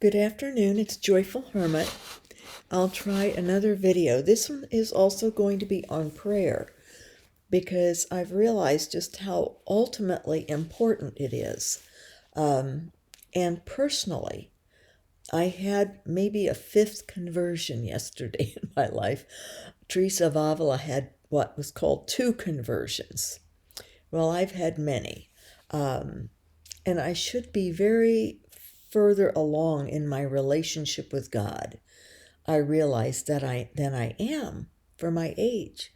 Good afternoon, it's Joyful Hermit. I'll try another video. This one is also going to be on prayer because I've realized just how ultimately important it is. And personally, I had maybe a fifth conversion yesterday in my life. Teresa of Avila had what was called 2 conversions. Well, I've had many. And I should be very further along in my relationship with God. I realize than I am for my age.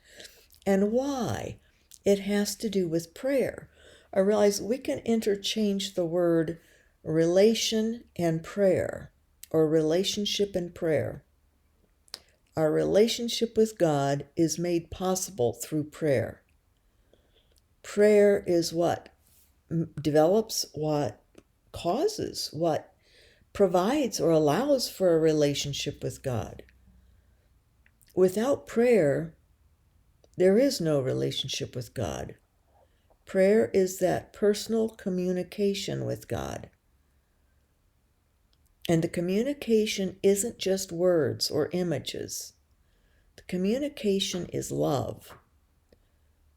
And why? It has to do with prayer. I realize we can interchange the word relation and prayer, or relationship and prayer. Our relationship with God is made possible through prayer. Prayer is what develops, what causes, what provides or allows for a relationship with God. Without prayer, there is no relationship with God. Prayer is that personal communication with God. And the communication isn't just words or images. The communication is love,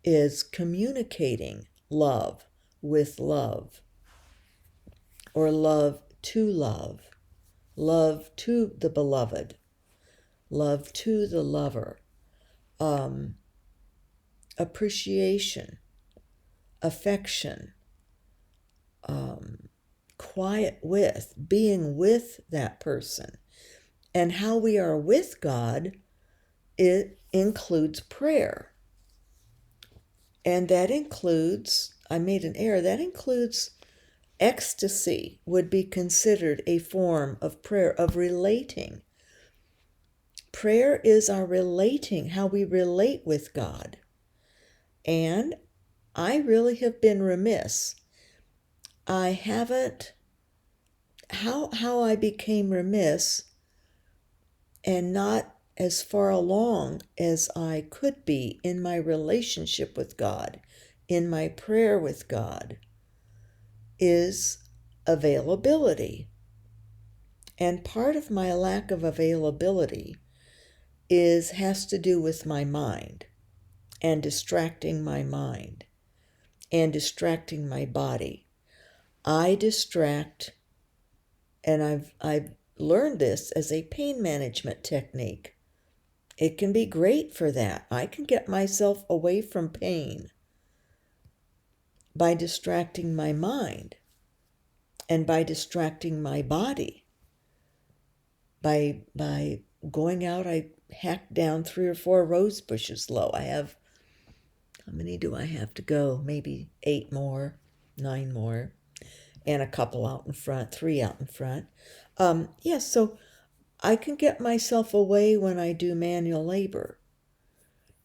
is communicating love with love, or love to love, love to the beloved, love to the lover, appreciation, affection, quiet with, being with that person. And how we are with God, it includes prayer. And that includes, I made an error, that includes ecstasy would be considered a form of prayer, of relating. Prayer is our relating, how we relate with God. And I really have been remiss. I haven't, how I became remiss and not as far along as I could be in my relationship with God, in my prayer with God, is availability. And part of my lack of availability has to do with my mind and distracting my mind and distracting my body. I distract, and I've learned this as a pain management technique. It can be great for that. I can get myself away from pain by distracting my mind and by distracting my body. By going out, I hacked down 3 or 4 rose bushes low. I have, how many do I have to go? Maybe 8 more, 9 more, and a couple out in front, 3 out in front. So I can get myself away when I do manual labor.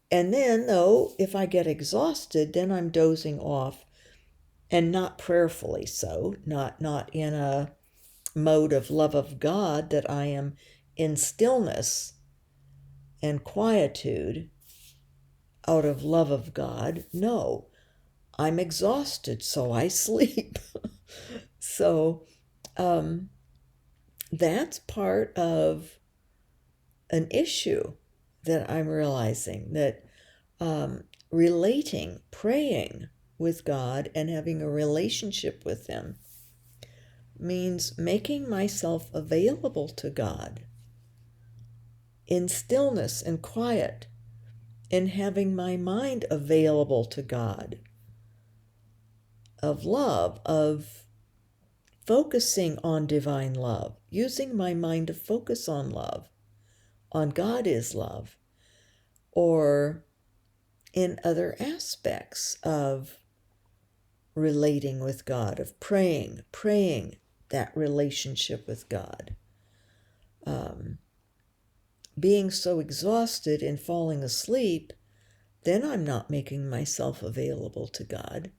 And then, though, if I get exhausted, then I'm dozing off, and not prayerfully so, not in a mode of love of God, that I am in stillness and quietude out of love of God. No, I'm exhausted, so I sleep. So that's part of an issue that I'm realizing, that relating, praying with God and having a relationship with Him means making myself available to God in stillness and quiet, and having my mind available to God, of love, of focusing on divine love, using my mind to focus on love, on God is love, or in other aspects of relating with God, of praying that relationship with God. Being so exhausted and falling asleep, then I'm not making myself available to God.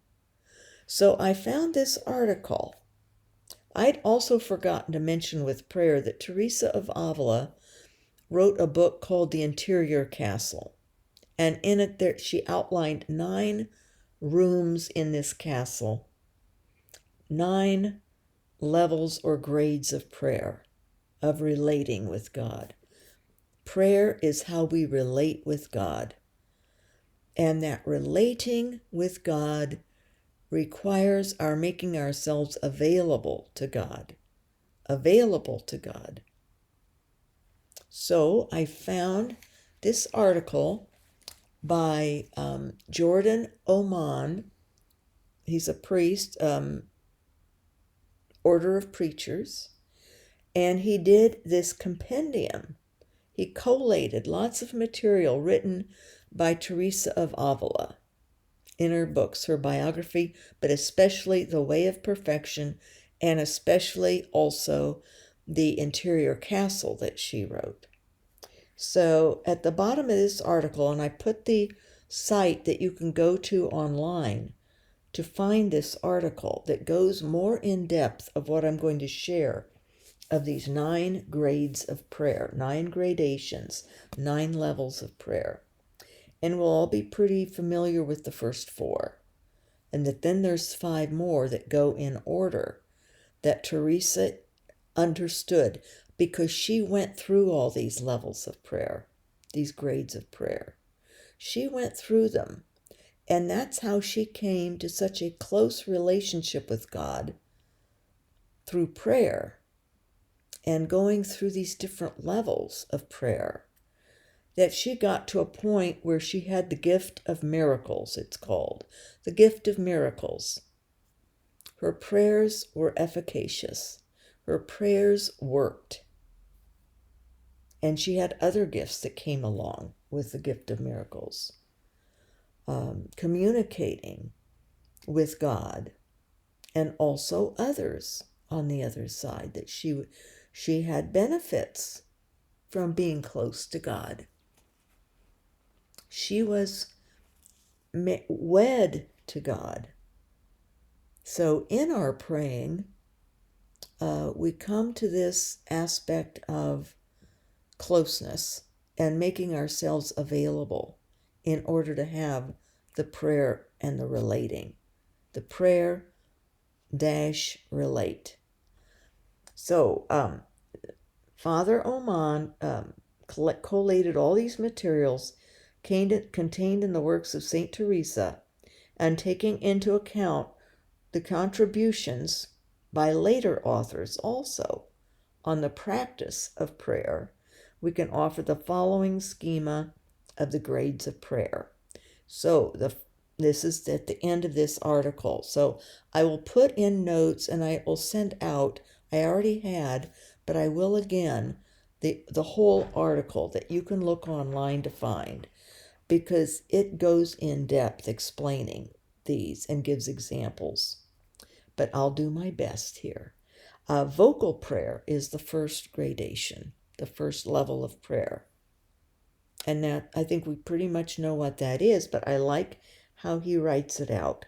So I found this article. I'd also forgotten to mention with prayer that Teresa of Avila wrote a book called The Interior Castle. And in it, she outlined 9 rooms in this castle, 9 levels or grades of prayer. of relating with God. Prayer is how we relate with God. And that relating with God requires our making ourselves available to God. Available to God. So I found this article by Jordan Aumann. He's a priest, order of preachers, and he did this compendium. He collated lots of material written by Teresa of Avila in her books, her biography, but especially The Way of Perfection, and especially also The Interior Castle that she wrote. So at the bottom of this article, and I put the site that you can go to online to find this article that goes more in depth of what I'm going to share of these 9 grades of prayer, 9 gradations, 9 levels of prayer. And we'll all be pretty familiar with the first 4. And that then there's 5 more that go in order that Teresa understood because she went through all these levels of prayer, these grades of prayer. She went through them. And that's how she came to such a close relationship with God through prayer and going through these different levels of prayer, that she got to a point where she had the gift of miracles, it's called, the gift of miracles. Her prayers were efficacious. Her prayers worked. And she had other gifts that came along with the gift of miracles. Communicating with God and also others on the other side, that she had benefits from being close to God. She was wed to God. So in our praying, we come to this aspect of closeness and making ourselves available in order to have the prayer and the relating. The prayer dash relate. So Father Aumann collated all these materials contained in the works of St. Teresa, and taking into account the contributions by later authors also on the practice of prayer, we can offer the following schema of the grades of prayer. So this is at the end of this article. So I will put in notes and I will send out, I already had, but I will again, the whole article that you can look online to find, because it goes in depth explaining these and gives examples. But I'll do my best here. Vocal prayer is the first gradation, the first level of prayer. And that, I think we pretty much know what that is, but I like how he writes it out.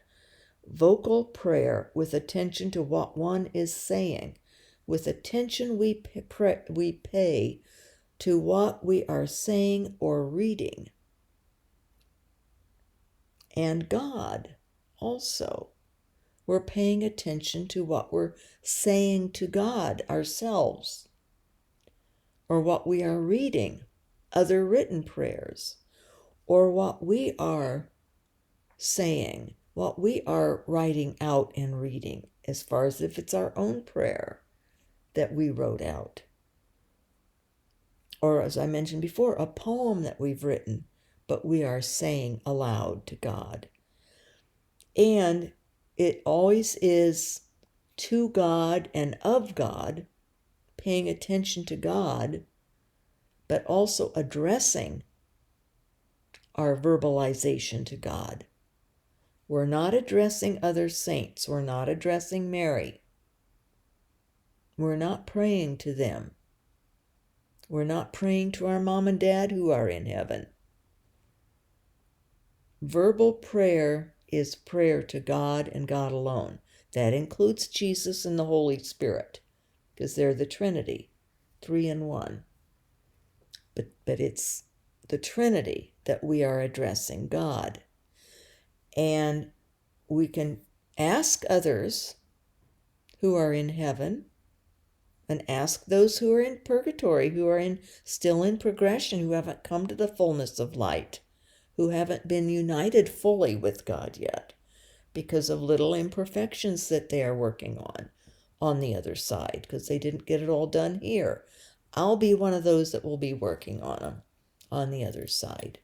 Vocal prayer with attention to what one is saying, with attention we pay to what we are saying or reading. And God also. We're paying attention to what we're saying to God ourselves, or what we are reading, other written prayers, or what we are saying, what we are writing out and reading, as far as if it's our own prayer that we wrote out. Or, as I mentioned before, a poem that we've written, but we are saying aloud to God. And it always is to God and of God, paying attention to God, but also addressing our verbalization to God. We're not addressing other saints. We're not addressing Mary. We're not praying to them. We're not praying to our mom and dad who are in heaven. Verbal prayer is prayer to God and God alone. That includes Jesus and the Holy Spirit, because they're the Trinity, 3 in 1. But it's the Trinity that we are addressing, God. And we can ask others who are in heaven And ask those who are in purgatory, who are still in progression, who haven't come to the fullness of light, who haven't been united fully with God yet because of little imperfections that they are working on the other side, because they didn't get it all done here. I'll be one of those that will be working on them on the other side.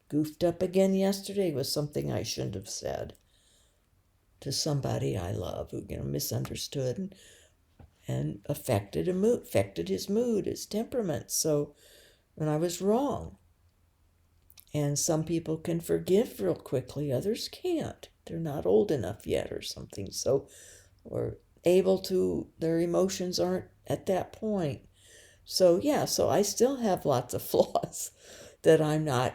Goofed up again yesterday with something I shouldn't have said to somebody I love who, misunderstood and affected his mood, his temperament. So, and I was wrong. And some people can forgive real quickly, others can't. They're not old enough yet or something. So, or able to, their emotions aren't at that point. So, yeah, so I still have lots of flaws that I'm not,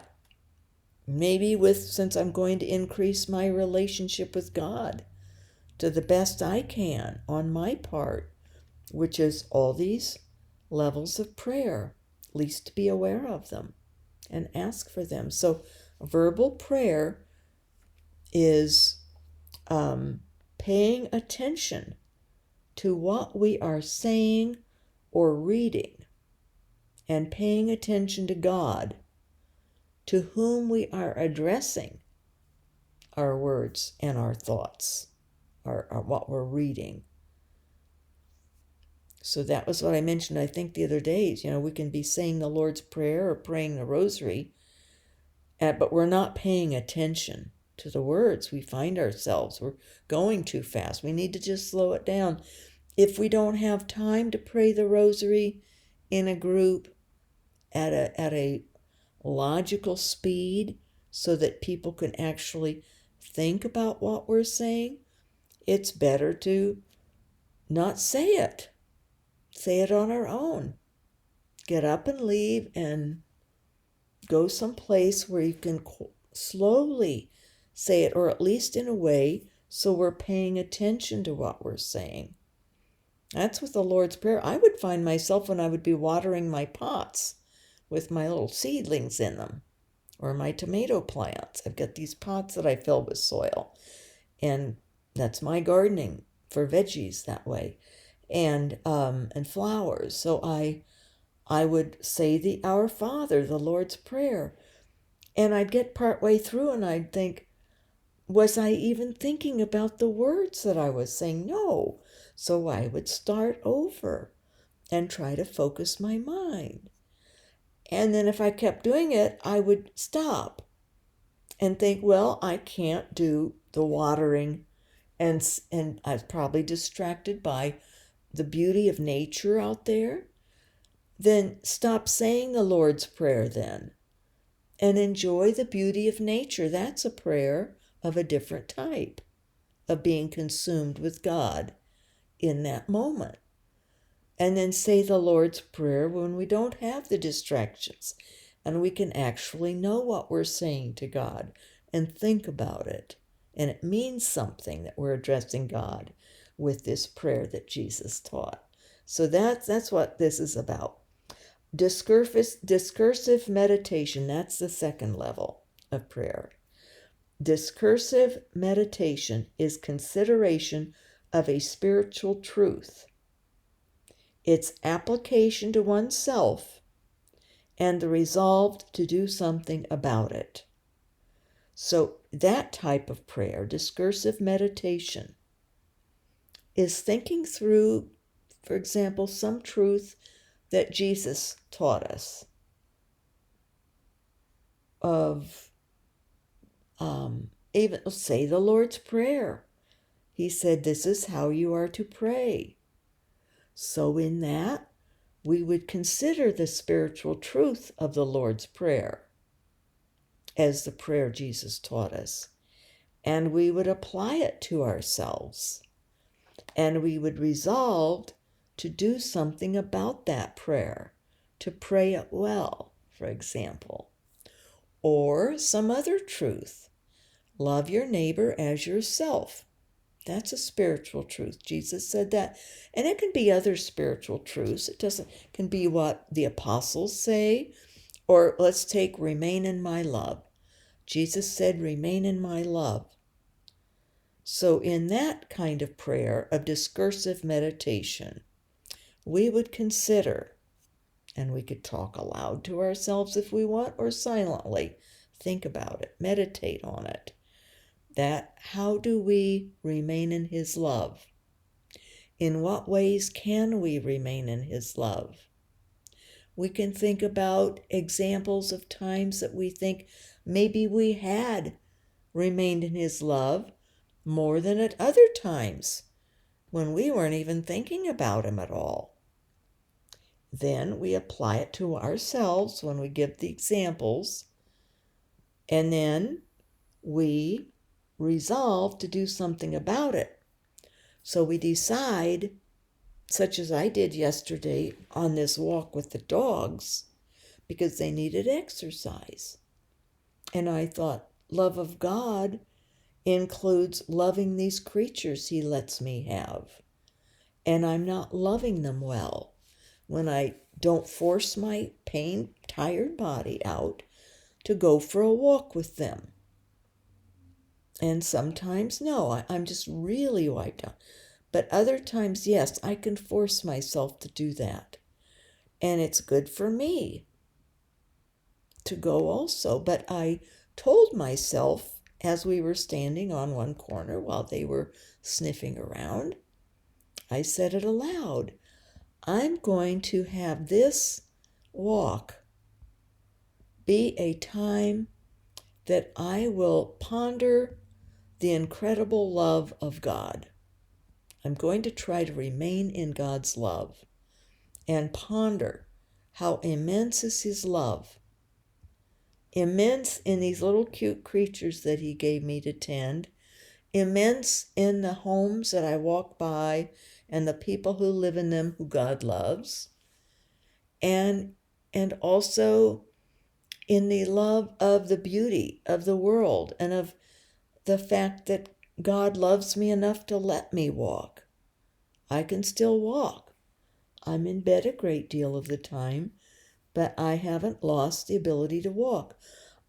since I'm going to increase my relationship with God to the best I can on my part, which is all these levels of prayer, at least to be aware of them and ask for them. So verbal prayer is paying attention to what we are saying or reading and paying attention to God, to whom we are addressing our words and our thoughts, or what we're reading. So that was what I mentioned, I think, the other days. We can be saying the Lord's Prayer or praying the Rosary, but we're not paying attention to the words. We find ourselves, we're going too fast. We need to just slow it down. If we don't have time to pray the Rosary in a group at a logical speed so that people can actually think about what we're saying, it's better to not say it. Say it on our own. Get up and leave and go someplace where you can slowly say it, or at least in a way so we're paying attention to what we're saying. That's with the Lord's Prayer. I would find myself when I would be watering my pots with my little seedlings in them, or my tomato plants. I've got these pots that I fill with soil, and that's my gardening for veggies that way, and flowers. So I would say the Our Father, the Lord's Prayer, and I'd get partway through and I'd think, was I even thinking about the words that I was saying? No. So I would start over and try to focus my mind. And then if I kept doing it, I would stop and think, well, I can't do the watering, and I was probably distracted by the beauty of nature out there. Then stop saying the Lord's Prayer then and enjoy the beauty of nature. That's a prayer of a different type, of being consumed with God in that moment. And then say the Lord's Prayer when we don't have the distractions and we can actually know what we're saying to God and think about it. And it means something that we're addressing God with this prayer that Jesus taught. So that's what this is about. Discursive meditation, that's the second level of prayer. Discursive meditation is consideration of a spiritual truth, its application to oneself, and the resolve to do something about it. So that type of prayer, discursive meditation, is thinking through, for example, some truth that Jesus taught us of, even say the Lord's Prayer. He said, this is how you are to pray. So in that, we would consider the spiritual truth of the Lord's Prayer as the prayer Jesus taught us. And we would apply it to ourselves. And we would resolve to do something about that prayer, to pray it well, for example. Or some other truth. Love your neighbor as yourself. That's a spiritual truth. Jesus said that. And it can be other spiritual truths. It can be what the apostles say. Or let's take remain in my love. Jesus said, remain in my love. So in that kind of prayer of discursive meditation, we would consider, and we could talk aloud to ourselves if we want, or silently think about it, meditate on it, that how do we remain in his love? In what ways can we remain in his love? We can think about examples of times that we think maybe we had remained in his love more than at other times when we weren't even thinking about him at all. Then we apply it to ourselves when we give the examples, and then we resolve to do something about it. So we decide, such as I did yesterday on this walk with the dogs, because they needed exercise. And I thought, love of God includes loving these creatures he lets me have. And I'm not loving them well when I don't force my pain, tired body out to go for a walk with them. And sometimes, no, I'm just really wiped out. But other times, yes, I can force myself to do that. And it's good for me to go also. But I told myself as we were standing on one corner while they were sniffing around, I said it aloud, I'm going to have this walk be a time that I will ponder the incredible love of God. I'm going to try to remain in God's love and ponder how immense is his love. Immense in these little cute creatures that he gave me to tend. Immense in the homes that I walk by and the people who live in them who God loves. And also in the love of the beauty of the world and of the fact that God loves me enough to let me walk. I can still walk. I'm in bed a great deal of the time, but I haven't lost the ability to walk.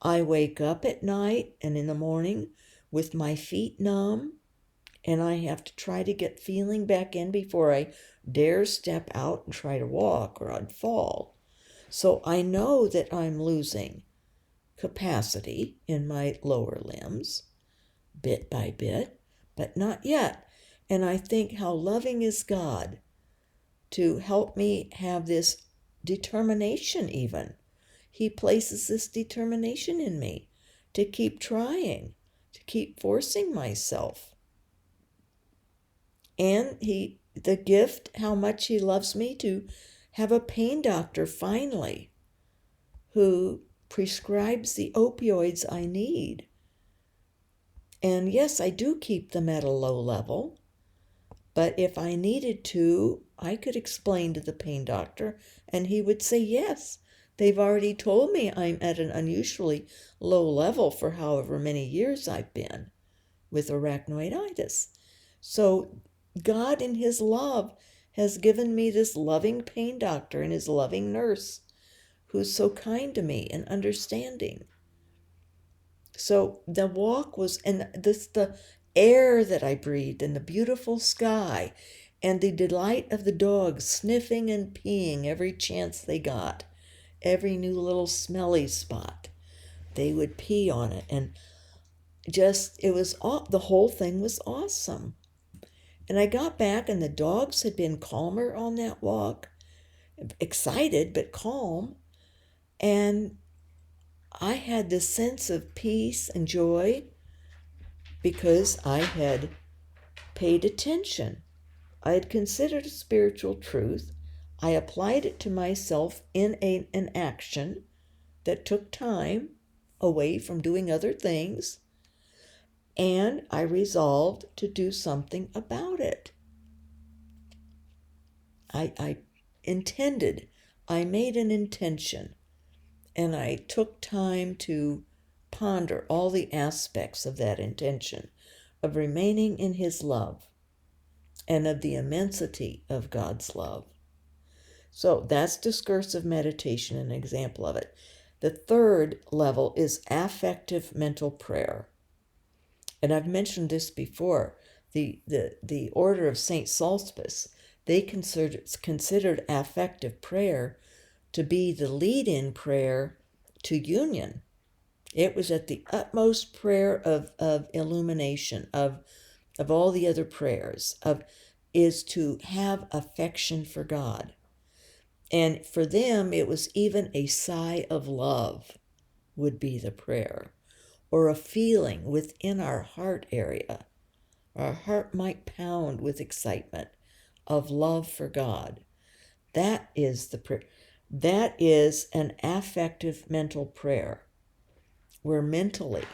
I wake up at night and in the morning with my feet numb, and I have to try to get feeling back in before I dare step out and try to walk, or I'd fall. So I know that I'm losing capacity in my lower limbs, bit by bit, but not yet. And I think how loving is God to help me have this determination even. He places this determination in me to keep trying, to keep forcing myself. And the gift, how much he loves me to have a pain doctor finally who prescribes the opioids I need. And yes, I do keep them at a low level, but if I needed to, I could explain to the pain doctor and he would say, yes, they've already told me I'm at an unusually low level for however many years I've been with arachnoiditis. So God in his love has given me this loving pain doctor and his loving nurse who's so kind to me and understanding. So the walk was, and the air that I breathed and the beautiful sky and the delight of the dogs sniffing and peeing every chance they got, every new little smelly spot, they would pee on it. And just, the whole thing was awesome. And I got back and the dogs had been calmer on that walk, excited but calm. And I had this sense of peace and joy because I had paid attention. I had considered a spiritual truth. I applied it to myself in an action that took time away from doing other things. And I resolved to do something about it. I made an intention, and I took time to ponder all the aspects of that intention, of remaining in his love, and of the immensity of God's love. So that's discursive meditation, an example of it. The third level is affective mental prayer. And I've mentioned this before, the order of St. Solstice, they considered affective prayer to be the lead-in prayer to union. It was at the utmost prayer of illumination, of all the other prayers, is to have affection for God. And for them, it was even a sigh of love would be the prayer, or a feeling within our heart area. Our heart might pound with excitement of love for God. That is the prayer. That is an affective mental prayer, where mentally,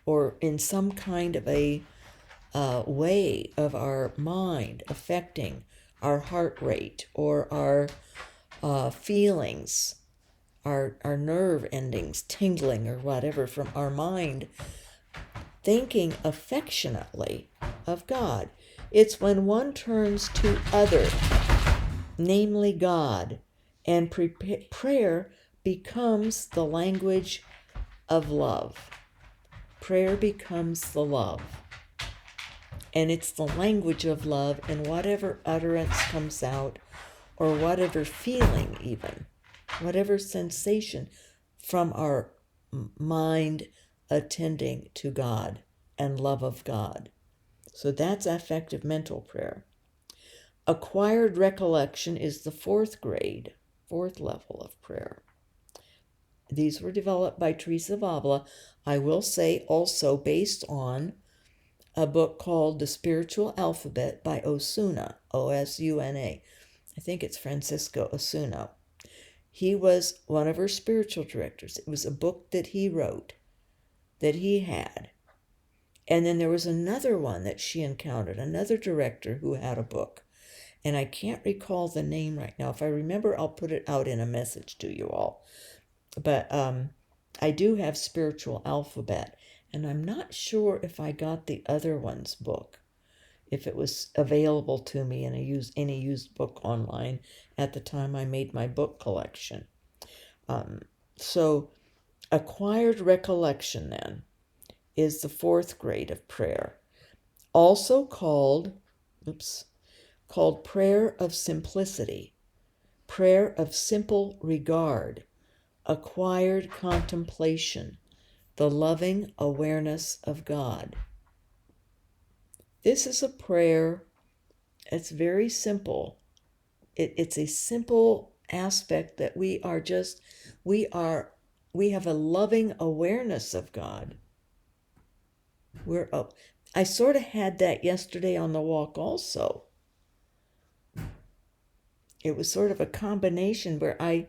or in some kind of a way of our mind affecting our heart rate or our feelings, our nerve endings tingling or whatever from our mind, thinking affectionately of God. It's when one turns to other, namely God, and prayer becomes the language of love. Prayer becomes the love. And it's the language of love, and whatever utterance comes out, or whatever feeling even, whatever sensation from our mind attending to God and love of God. So that's affective mental prayer. Acquired recollection is the fourth level of prayer. These were developed by Teresa of Avila, I will say also based on a book called The Spiritual Alphabet by Osuna, O-S-U-N-A. I think it's Francisco Osuna. He was one of her spiritual directors. It was a book that he wrote, that he had. And then there was another one that she encountered, another director who had a book. And I can't recall the name right now. If I remember, I'll put it out in a message to you all. But I do have Spiritual Alphabet. And I'm not sure if I got the other one's book, if it was available to me in any used book online at the time I made my book collection. So acquired recollection then is the fourth grade of prayer, also called prayer of simplicity, prayer of simple regard, acquired contemplation, the loving awareness of God. This is a prayer, it's very simple. It's a simple aspect that we have a loving awareness of God. I sort of had that yesterday on the walk also. It was sort of a combination where I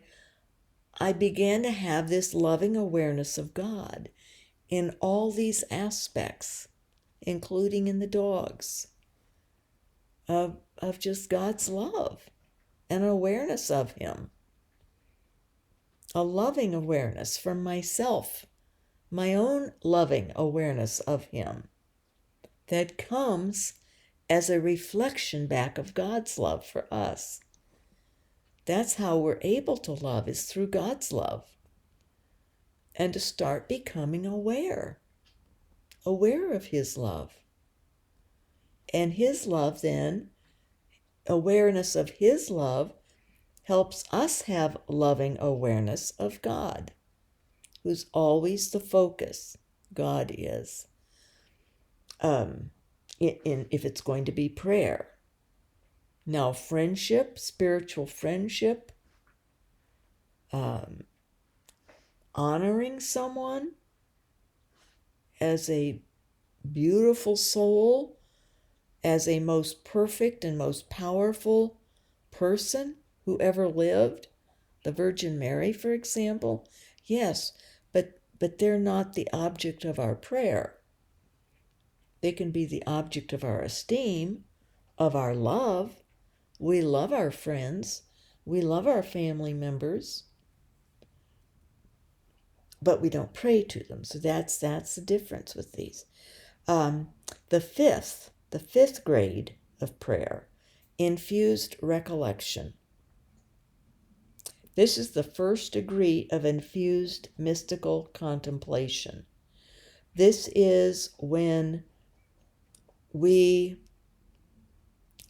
began to have this loving awareness of God in all these aspects, including in the dogs, of just God's love, an awareness of Him, a loving awareness from myself, my own loving awareness of Him that comes as a reflection back of God's love for us. That's how we're able to love, is through God's love. And to start becoming aware of His love. And His love then, awareness of His love, helps us have loving awareness of God, who's always the focus. God is. If it's going to be prayer. Now, friendship, spiritual friendship, honoring someone as a beautiful soul, as a most perfect and most powerful person who ever lived, the Virgin Mary, for example. Yes, but they're not the object of our prayer. They can be the object of our esteem, of our love. We love our friends. We love our family members. But we don't pray to them. So that's the difference with these. The fifth grade of prayer, infused recollection. This is the first degree of infused mystical contemplation. This is when we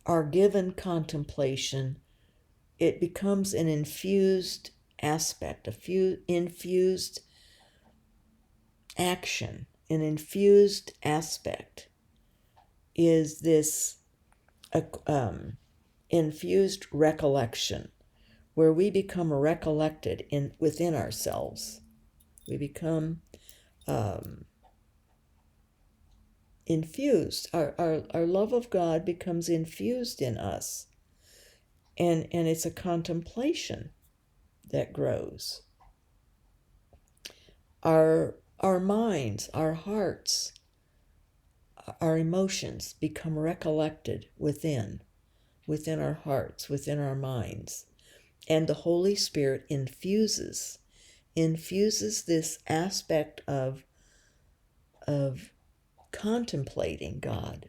our given contemplation, it becomes an infused aspect, infused action. An infused aspect is this infused recollection, where we become recollected within ourselves. We become infused. Our love of God becomes infused in us. And it's a contemplation that grows. Our minds, our hearts, our emotions become recollected within our hearts, within our minds. And the Holy Spirit infuses this aspect of contemplating God.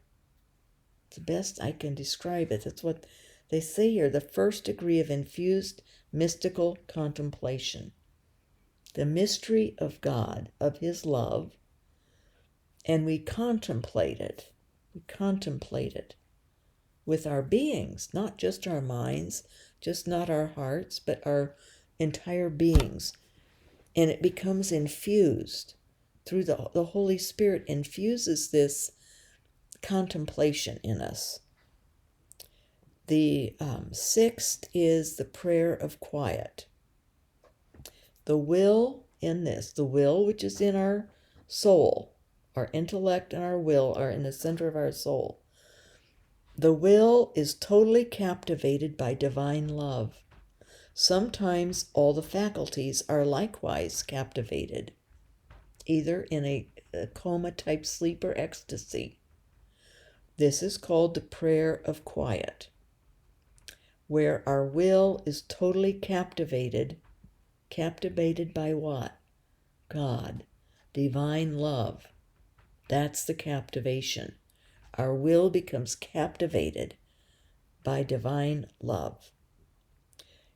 It's the best I can describe it. That's what they say here, the first degree of infused mystical contemplation. The mystery of God, of His love, and we contemplate it. We contemplate it with our beings, not just our minds, just not our hearts, but our entire beings. And it becomes infused through the Holy Spirit infuses this contemplation in us. The sixth is the prayer of quiet. The will in this, the will which is in our soul, our intellect and our will are in the center of our soul. The will is totally captivated by divine love. Sometimes all the faculties are likewise captivated, either in a coma-type sleep or ecstasy. This is called the prayer of quiet, where our will is totally captivated by what? God, divine love. That's the captivation. Our will becomes captivated by divine love.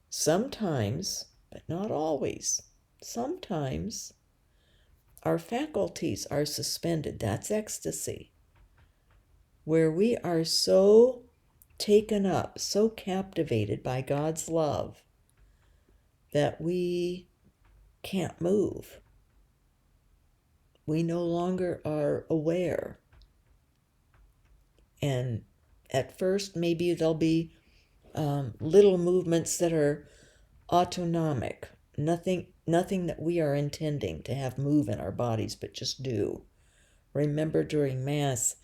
Sometimes, but not always, sometimes our faculties are suspended. That's ecstasy, where we are so taken up, so captivated by God's love that we can't move. We no longer are aware. And at first, maybe there'll be little movements that are autonomic, nothing that we are intending to have move in our bodies, but just do. Remember during Mass,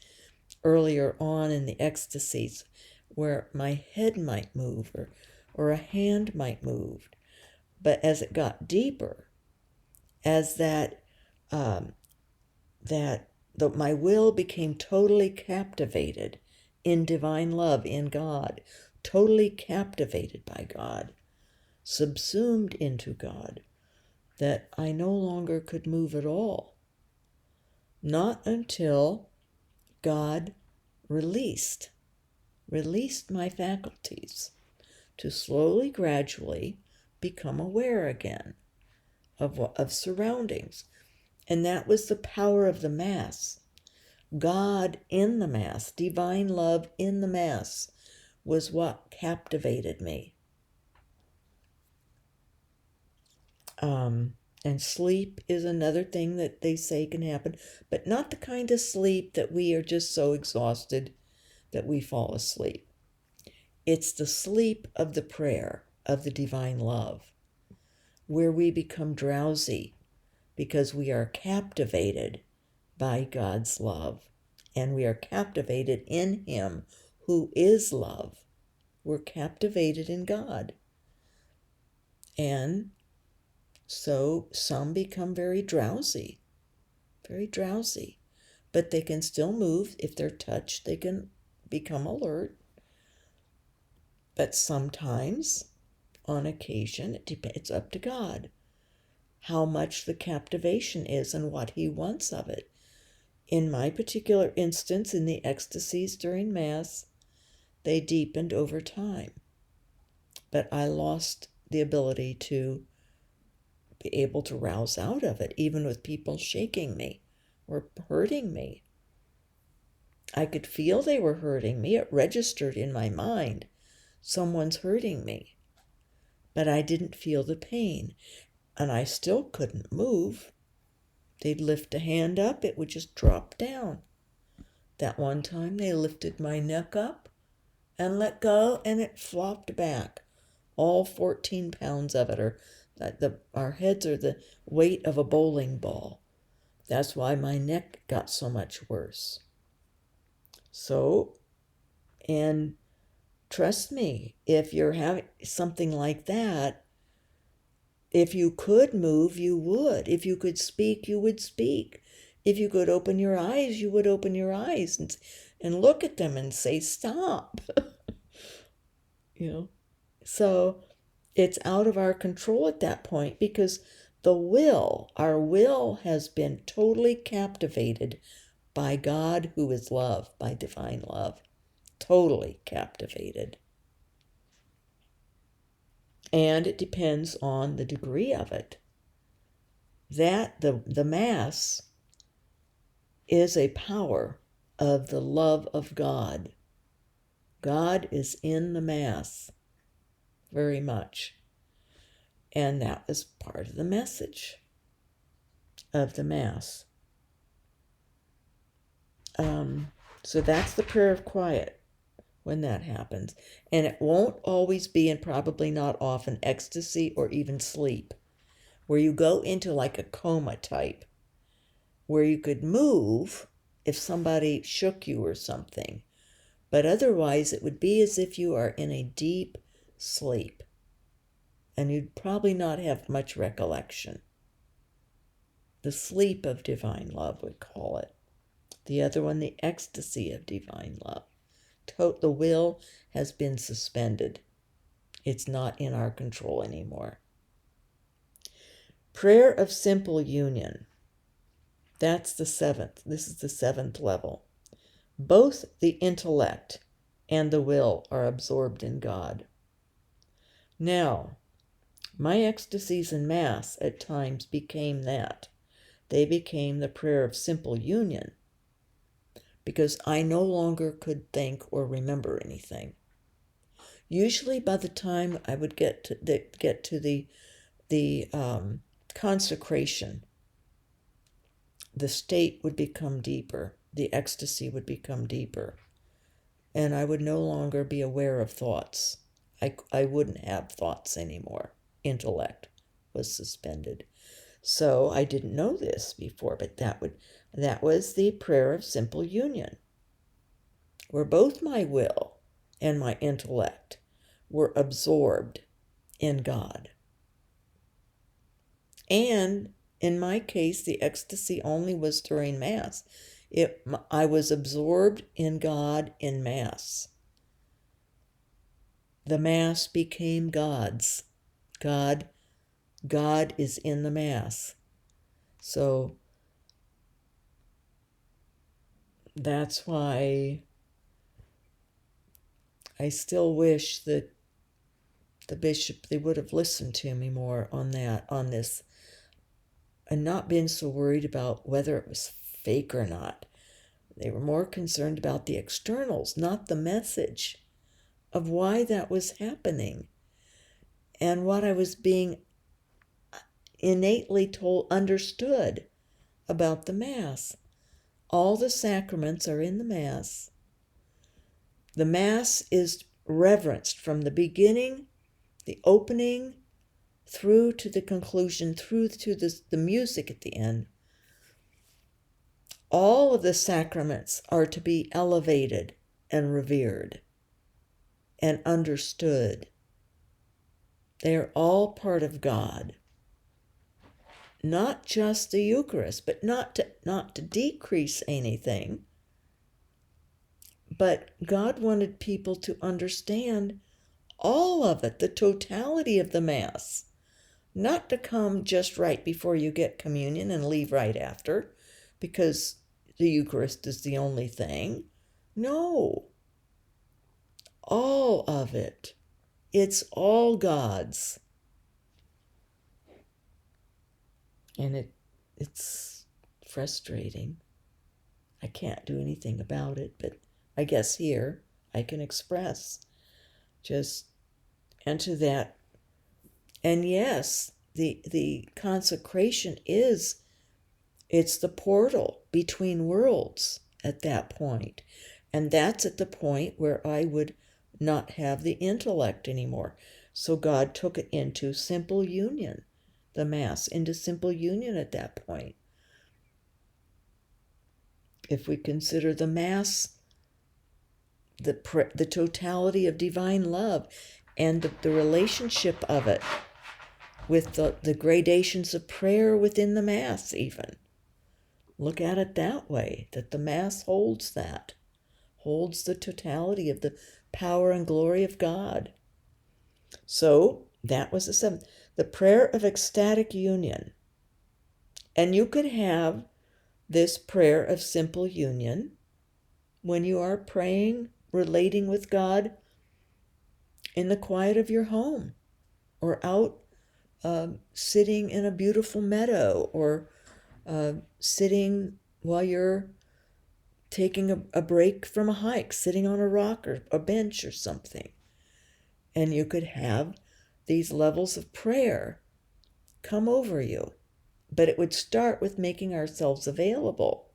earlier on in the ecstasies, where my head might move or a hand might move. But as it got deeper, as my will became totally captivated in divine love, in God, totally captivated by God, subsumed into God, that I no longer could move at all. Not until God released my faculties to slowly, gradually become aware again of surroundings. And that was the power of the Mass. God in the Mass, divine love in the Mass, was what captivated me. And sleep is another thing that they say can happen, but not the kind of sleep that we are just so exhausted that we fall asleep. It's the sleep of the prayer of the divine love, where we become drowsy because we are captivated by God's love, and we are captivated in Him who is love. We're captivated in God. And so some become very drowsy, but they can still move. If they're touched, they can become alert. But sometimes, on occasion, it's up to God how much the captivation is and what He wants of it. In my particular instance, in the ecstasies during Mass, they deepened over time. But I lost the ability to be able to rouse out of it, even with people shaking me or hurting me. I could feel they were hurting me. It registered in my mind. Someone's hurting me. But I didn't feel the pain. And I still couldn't move. They'd lift a hand up, it would just drop down. That one time they lifted my neck up and let go, and it flopped back. All 14 pounds of it, or our heads are the weight of a bowling ball. That's why my neck got so much worse. So, and trust me, if you're having something like that, if you could move, you would. If you could speak, you would speak. If you could open your eyes, you would open your eyes and look at them and say, stop. So it's out of our control at that point, because our will has been totally captivated by God, who is love, by divine love. Totally captivated. And it depends on the degree of it. That the Mass is a power of the love of God. God is in the Mass very much. And that was part of the message of the Mass. So that's the prayer of quiet when that happens. And it won't always be, and probably not often, ecstasy or even sleep, where you go into like a coma type, where you could move if somebody shook you or something. But otherwise, it would be as if you are in a deep sleep. And you'd probably not have much recollection. The sleep of divine love, we call it. The other one, the ecstasy of divine love. The will has been suspended. It's not in our control anymore. Prayer of simple union. That's the seventh. This is the seventh level. Both the intellect and the will are absorbed in God. Now, my ecstasies in Mass at times became that. They became the prayer of simple union, because I no longer could think or remember anything. Usually by the time I would get to the consecration, the state would become deeper, the ecstasy would become deeper, and I would no longer be aware of thoughts. I wouldn't have thoughts anymore. Intellect was suspended. So I didn't know this before, but that was the prayer of simple union, where both my will and my intellect were absorbed in God. And in my case, the ecstasy only was during Mass. I was absorbed in God in Mass. The Mass became God's. God is in the Mass. So that's why I still wish that the bishop, they would have listened to me more on this, and not been so worried about whether it was fake or not. They were more concerned about the externals, not the message of why that was happening and what I was being innately understood about the Mass. All the sacraments are in the Mass. The Mass is reverenced from the beginning, the opening, through to the conclusion, through to the music at the end. All of the sacraments are to be elevated and revered and understood. They are all part of God. Not just the Eucharist, but not to decrease anything. But God wanted people to understand all of it, the totality of the Mass. Not to come just right before you get communion and leave right after, because the Eucharist is the only thing. No. All of it. It's all God's. And it's frustrating. I can't do anything about it, but I guess here I can express. Just enter that. And yes, the consecration it's the portal between worlds at that point. And that's at the point where I would not have the intellect anymore. So God took it into simple union, the Mass, into simple union at that point. If we consider the Mass the totality of divine love and the relationship of it with the gradations of prayer within the Mass even. Look at it that way, that the Mass holds the totality of the power and glory of God. So that was the seventh. The prayer of ecstatic union. And you could have this prayer of simple union when you are praying, relating with God in the quiet of your home, or out sitting in a beautiful meadow, or sitting while you're taking a break from a hike, sitting on a rock or a bench or something. And you could have these levels of prayer come over you. But it would start with making ourselves available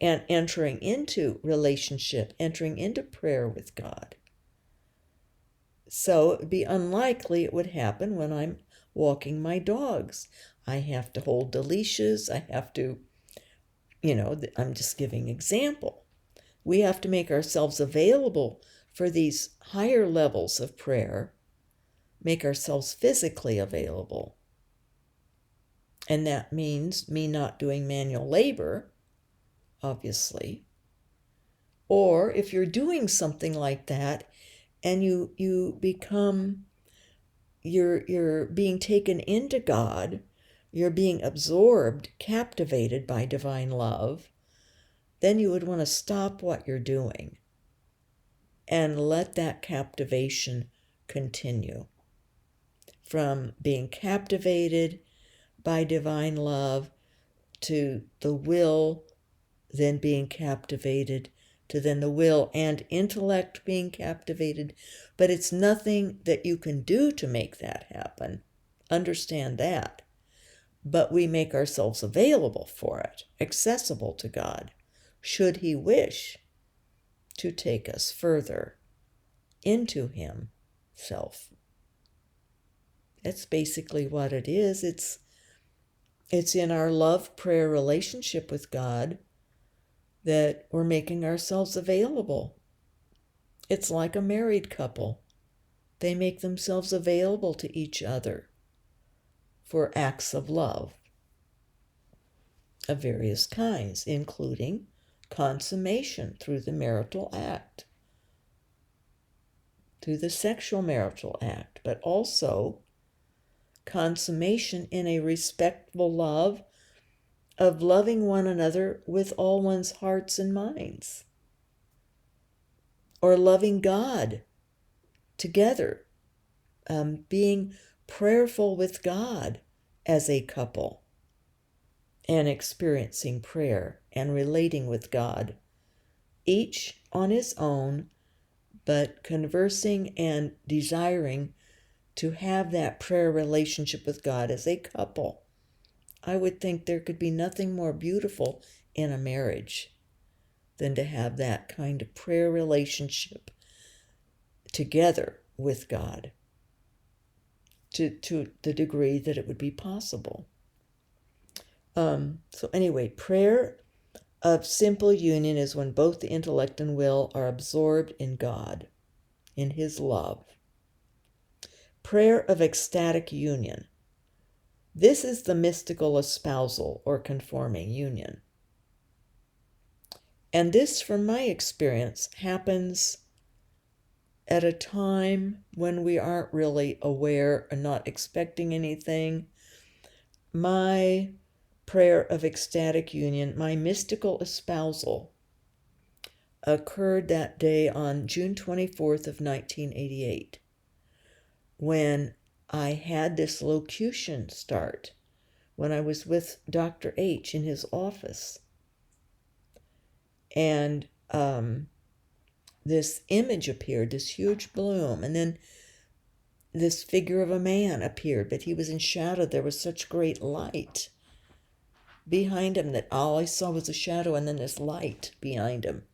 and entering into relationship, entering into prayer with God. So it would be unlikely it would happen when I'm walking my dogs. I have to hold the leashes. I have to, I'm just giving example. We have to make ourselves available for these higher levels of prayer, make ourselves physically available. And that means me not doing manual labor, obviously. Or if you're doing something like that and you become, you're being taken into God, you're being absorbed, captivated by divine love, then you would want to stop what you're doing and let that captivation continue. From being captivated by divine love to the will, then being captivated, to then the will and intellect being captivated. But it's nothing that you can do to make that happen. Understand that. But we make ourselves available for it, accessible to God, should He wish to take us further into Himself. That's basically what it is. It's in our love prayer relationship with God that we're making ourselves available. It's like a married couple. They make themselves available to each other for acts of love of various kinds, including consummation through the marital act, through the sexual marital act, but also consummation in a respectful love of loving one another with all one's hearts and minds, or loving God together, being prayerful with God as a couple, and experiencing prayer and relating with God, each on his own, but conversing and desiring to have that prayer relationship with God as a couple. I would think there could be nothing more beautiful in a marriage than to have that kind of prayer relationship together with God to the degree that it would be possible. So anyway, prayer of simple union is when both the intellect and will are absorbed in God, in His love. Prayer of ecstatic union. This is the mystical espousal or conforming union. And this, from my experience, happens at a time when we aren't really aware and not expecting anything. My prayer of ecstatic union, my mystical espousal, occurred that day on June 24th of 1988, when I had this locution start, when I was with Dr. H in his office. And this image appeared, this huge bloom, and then this figure of a man appeared, but he was in shadow. There was such great light behind him that all I saw was a shadow and then this light behind him.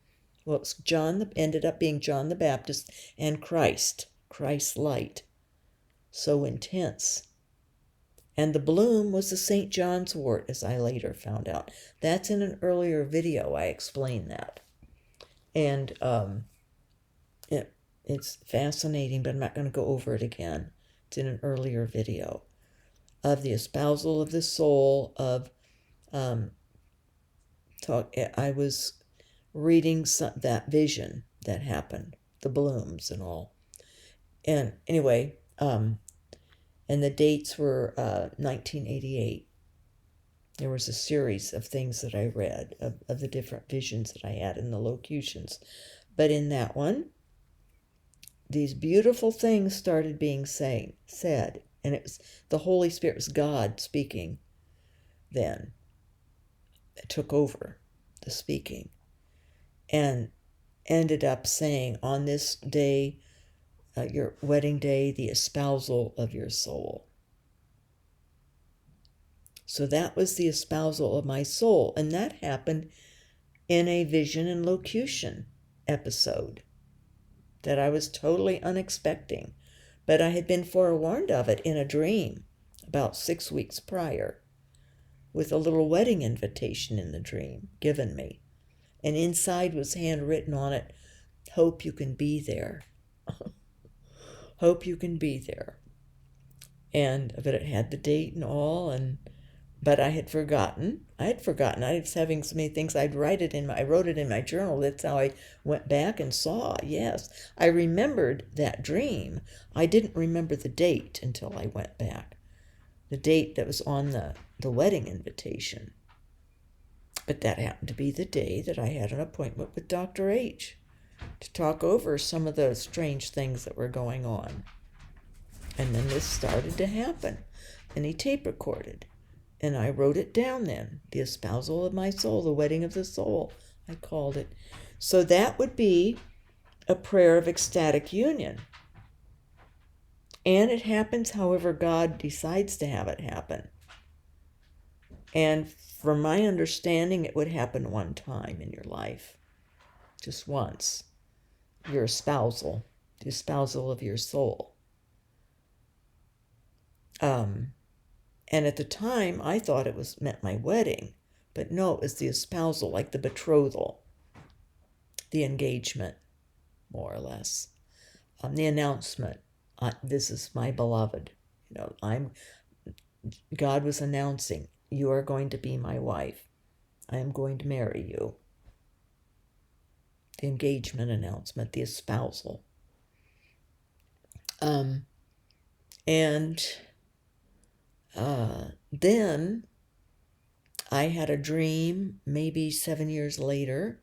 Well, it was ended up being John the Baptist and Christ's light. So intense. And the bloom was the St. John's wort, as I later found out. That's in an earlier video, I explained that. And it's fascinating, but I'm not going to go over it again. It's in an earlier video of the espousal of the soul of I was reading that vision that happened, the blooms and all. And anyway, and the dates were 1988. There was a series of things that I read of the different visions that I had in the locutions. But in that one, these beautiful things started being said. And it was the Holy Spirit, was God speaking then. It took over the speaking. And ended up saying, on this day, your wedding day, the espousal of your soul. So that was the espousal of my soul. And that happened in a vision and locution episode that I was totally unexpecting. But I had been forewarned of it in a dream about 6 weeks prior, with a little wedding invitation in the dream given me. And inside was handwritten on it, hope you can be there. Hope you can be there. But it had the date and all, but I had forgotten. I was having so many things. I wrote it in my journal. That's how I went back and saw. Yes, I remembered that dream. I didn't remember the date until I went back. The date that was on the wedding invitation. But that happened to be the day that I had an appointment with Dr. H to talk over some of the strange things that were going on. And then this started to happen. And he tape recorded. And I wrote it down then. The espousal of my soul, the wedding of the soul, I called it. So that would be a prayer of ecstatic union. And it happens however God decides to have it happen. And from my understanding, it would happen one time in your life. Just once. Your espousal. The espousal of your soul. And at the time, I thought it meant my wedding. But no, it was the espousal, like the betrothal. The engagement, more or less. The announcement. This is my beloved. God was announcing, you are going to be my wife. I am going to marry you. The engagement announcement, the espousal. Then I had a dream, maybe 7 years later,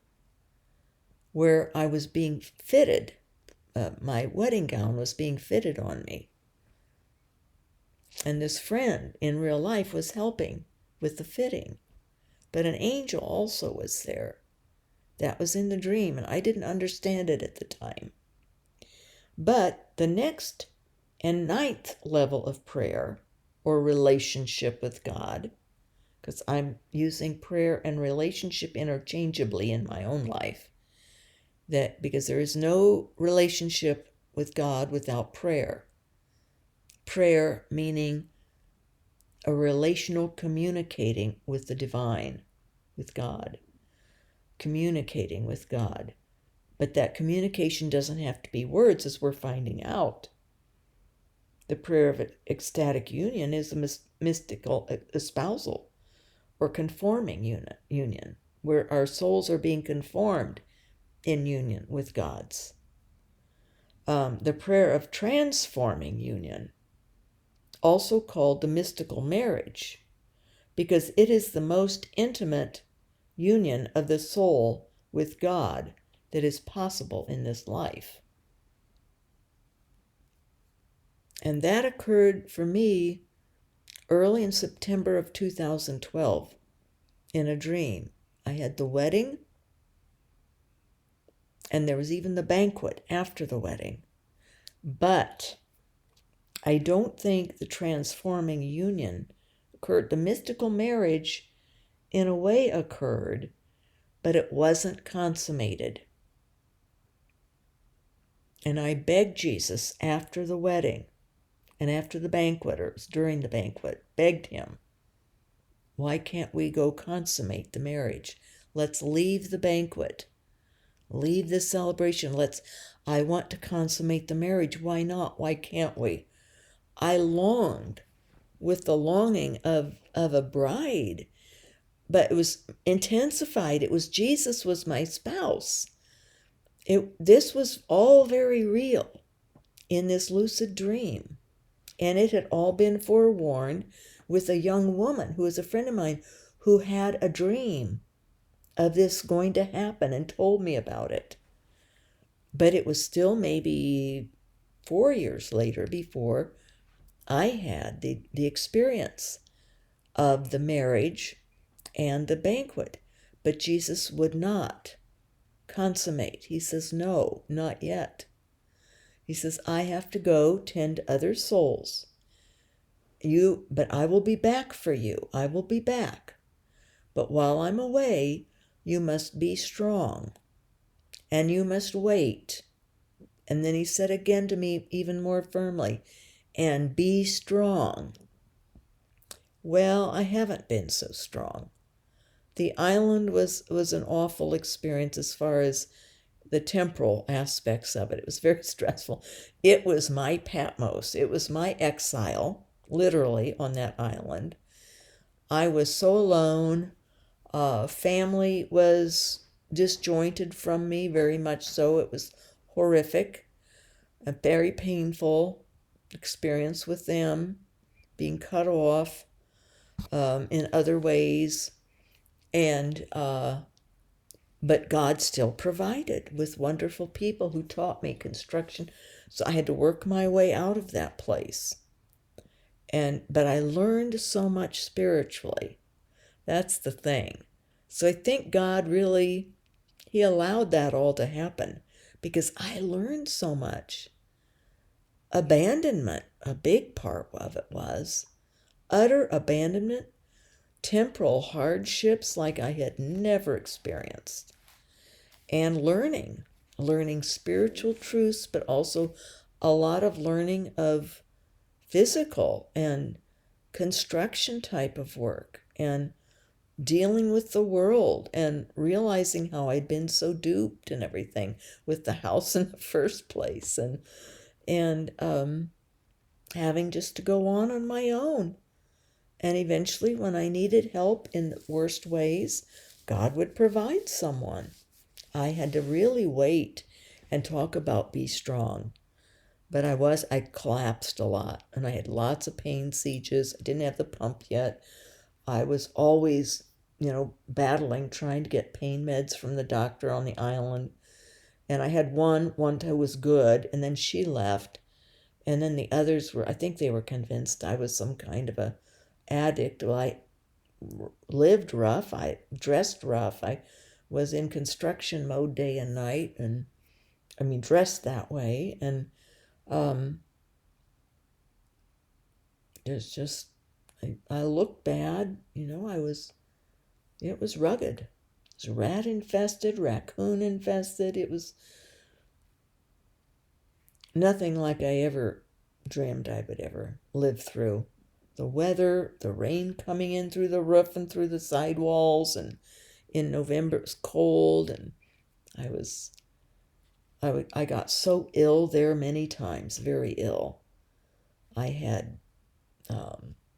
where I was being fitted. My wedding gown was being fitted on me. And this friend in real life was helping with the fitting. But an angel also was there. That was in the dream, and I didn't understand it at the time. But the next and 9th level of prayer, or relationship with God, because I'm using prayer and relationship interchangeably in my own life, because there is no relationship with God without prayer. Prayer meaning a relational communicating with the divine, with God. Communicating with God. But that communication doesn't have to be words, as we're finding out. The prayer of ecstatic union is a mystical espousal or conforming union, where our souls are being conformed in union with God's. The prayer of transforming union, also called the mystical marriage, because it is the most intimate union of the soul with God that is possible in this life. And that occurred for me early in September of 2012 in a dream. I had the wedding And there was even the banquet after the wedding. But I don't think the transforming union occurred. The mystical marriage, in a way, occurred, but it wasn't consummated. And I begged Jesus after the wedding and after the banquet, or it was during the banquet, begged him, why can't we go consummate the marriage? Let's leave the banquet. Leave this celebration. I want to consummate the marriage. Why not? Why can't we? I longed with the longing of a bride, but it was intensified. It was Jesus was my spouse. This was all very real in this lucid dream. And it had all been forewarned with a young woman who was a friend of mine who had a dream of this going to happen and told me about it. But it was still maybe 4 years later before I had the experience of the marriage and the banquet. But Jesus would not consummate. He says, no, not yet. He says, I have to go tend other souls. But I will be back for you. I will be back. But while I'm away, you must be strong. And you must wait. And then he said again to me even more firmly, and be strong. Well, I haven't been so strong. The island was an awful experience as far as the temporal aspects of it. It was very stressful. It was my Patmos. It was my exile, literally, on that island. I was so alone. Family was disjointed from me, very much so. It was horrific, a very painful experience with them, being cut off in other ways. And but God still provided with wonderful people who taught me construction. So I had to work my way out of that place. But I learned so much spiritually. That's the thing. So I think God really, he allowed that all to happen because I learned so much. Abandonment, a big part of it was. Utter abandonment, temporal hardships like I had never experienced. And learning spiritual truths, but also a lot of learning of physical and construction type of work and dealing with the world and realizing how I'd been so duped and everything with the house in the first place and having just to go on my own. And eventually, when I needed help in the worst ways, God would provide someone. I had to really wait and talk about be strong. But I collapsed a lot and I had lots of pain sieges. I didn't have the pump yet. I was always, battling, trying to get pain meds from the doctor on the island. And I had one who was good, and then she left. And then the others I think they were convinced I was some kind of a addict. Well, I lived rough. I dressed rough. I was in construction mode day and night, and dressed that way. And there's just, I looked bad. It was rugged. It was rat infested, raccoon infested. It was nothing like I ever dreamed I would ever live through. The weather, the rain coming in through the roof and through the sidewalls, and in November it was cold, and I got so ill there many times, very ill. I had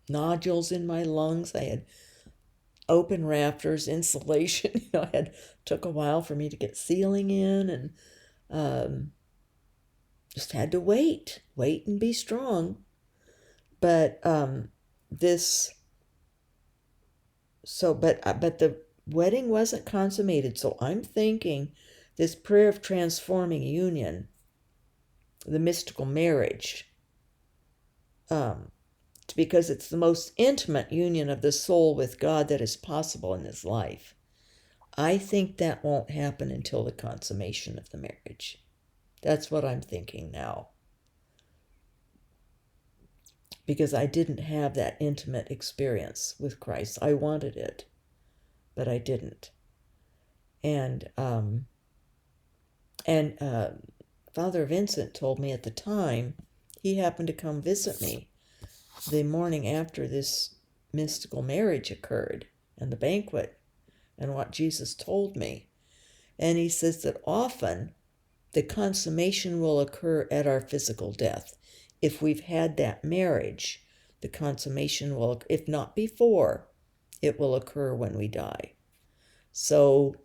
nodules in my lungs. I had open rafters, insulation. Took a while for me to get ceiling in, and just had to wait and be strong. But but the wedding wasn't consummated. So I'm thinking this prayer of transforming union, the mystical marriage, because it's the most intimate union of the soul with God that is possible in this life. I think that won't happen until the consummation of the marriage. That's what I'm thinking now. Because I didn't have that intimate experience with Christ. I wanted it, but I didn't. And Father Vincent told me at the time, he happened to come visit me the morning after this mystical marriage occurred and the banquet and what Jesus told me. And he says that often the consummation will occur at our physical death. If we've had that marriage, the consummation will, if not before, it will occur when we die. So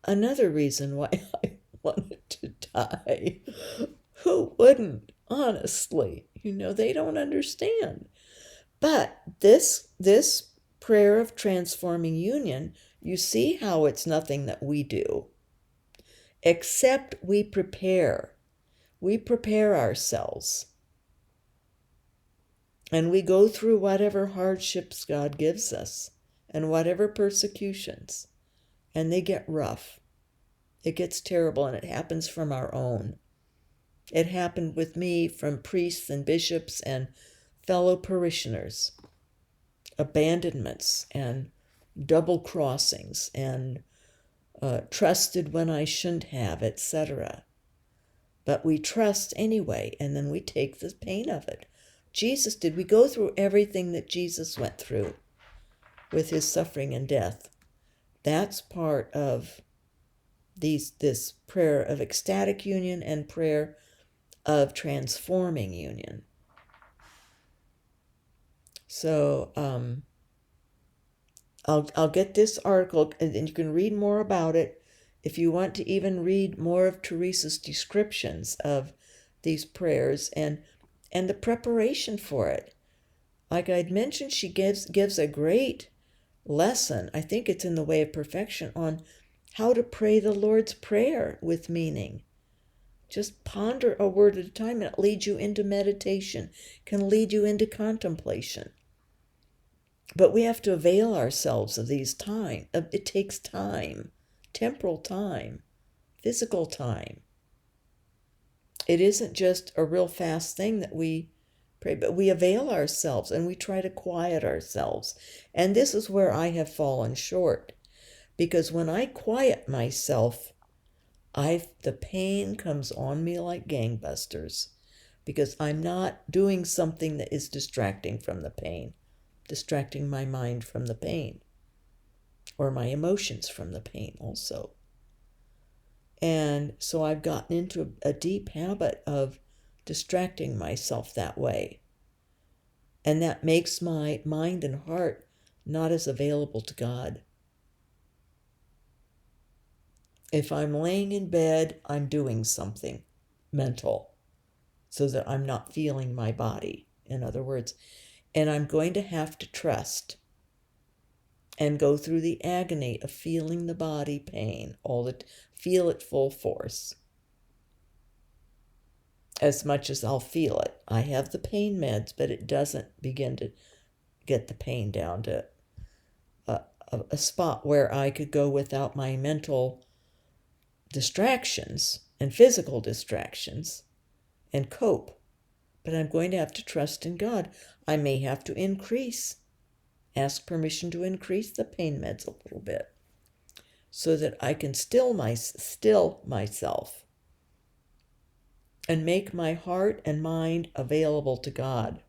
another reason why I wanted to die. Who wouldn't? Honestly, they don't understand. But this prayer of transforming union, you see how it's nothing that we do, except we prepare. We prepare ourselves. And we go through whatever hardships God gives us and whatever persecutions. And they get rough. It gets terrible, and it happens from our own. It happened with me from priests and bishops and fellow parishioners. Abandonments and double crossings and trusted when I shouldn't have, etc. But we trust anyway, and then we take the pain of it. Jesus did. We go through everything that Jesus went through with his suffering and death. That's part of this prayer of ecstatic union and prayer of transforming union. So I'll get this article, and you can read more about it if you want to even read more of Teresa's descriptions of these prayers and the preparation for it. Like I'd mentioned, she gives a great lesson, I think it's in the Way of Perfection, on how to pray the Lord's Prayer with meaning. Just ponder a word at a time, and it leads you into meditation, can lead you into contemplation. But we have to avail ourselves of these time. It takes time, temporal time, physical time. It isn't just a real fast thing that we pray, but we avail ourselves and we try to quiet ourselves. And this is where I have fallen short. Because when I quiet myself, the pain comes on me like gangbusters. Because I'm not doing something that is distracting from the pain. Distracting my mind from the pain. Or my emotions from the pain also. And so I've gotten into a deep habit of distracting myself that way. And that makes my mind and heart not as available to God. If I'm laying in bed, I'm doing something mental so that I'm not feeling my body, in other words. And I'm going to have to trust and go through the agony of feeling the body pain, feel it full force. As much as I'll feel it. I have the pain meds, but it doesn't begin to get the pain down to a spot where I could go without my mental distractions and physical distractions and cope. But I'm going to have to trust in God. I may have to ask permission to increase the pain meds a little bit so that I can still myself and make my heart and mind available to God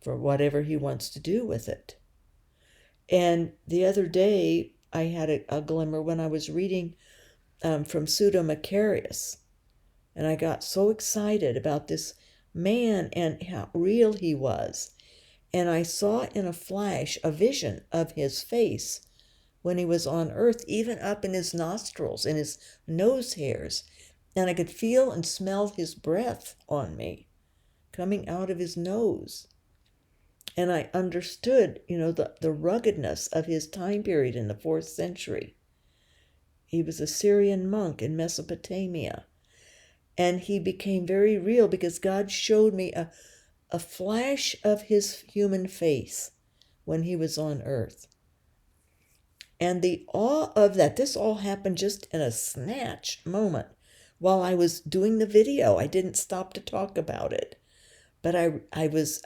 for whatever he wants to do with it. And the other day, I had a glimmer when I was reading from Pseudo Macarius, and I got so excited about this man and how real he was. And I saw in a flash a vision of his face when he was on earth, even up in his nostrils, in his nose hairs. And I could feel and smell his breath on me, coming out of his nose. And I understood, the ruggedness of his time period in the 4th century. He was a Syrian monk in Mesopotamia. And he became very real because God showed me a flash of his human face when he was on earth. And the awe of that, this all happened just in a snatch moment while I was doing the video. I didn't stop to talk about it, but I was